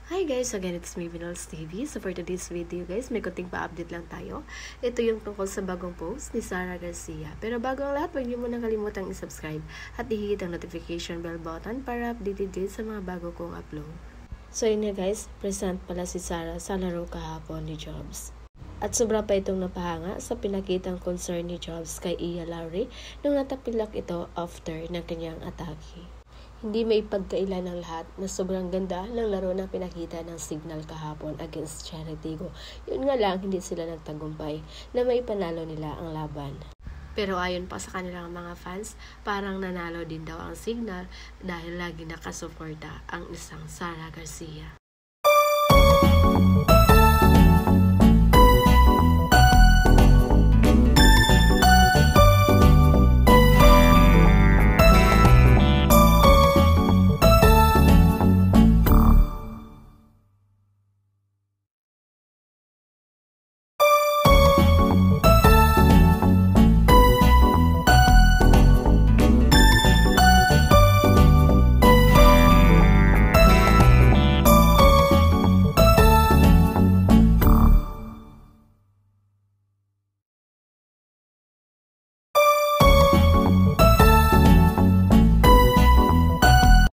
Hi guys, again it's me Vinals TV. So for today's video guys, may kunting pa-update lang tayo. Ito yung tungkol sa bagong post ni Sara Garcia. Pero bago ang lahat, huwag niyo muna kalimutang i-subscribe at i-hit ang notification bell button para updated din sa mga bago kong upload. So yun nga guys, present pala si Sara sa laro kahapon ni Jobs. At sobra pa itong napahanga sa pinakitang concern ni Jobs kay Iya Lowry nung natapilak ito after ng kanyang atake. Hindi may pagkaila ng lahat na sobrang ganda ng laro na pinakita ng Signal kahapon against Cheritigo. Yun nga lang, hindi sila nagtagumpay na may panalo nila ang laban. Pero ayon pa sa kanilang mga fans, parang nanalo din daw ang Signal dahil lagi nakasuporta ang isang Sara Garcia.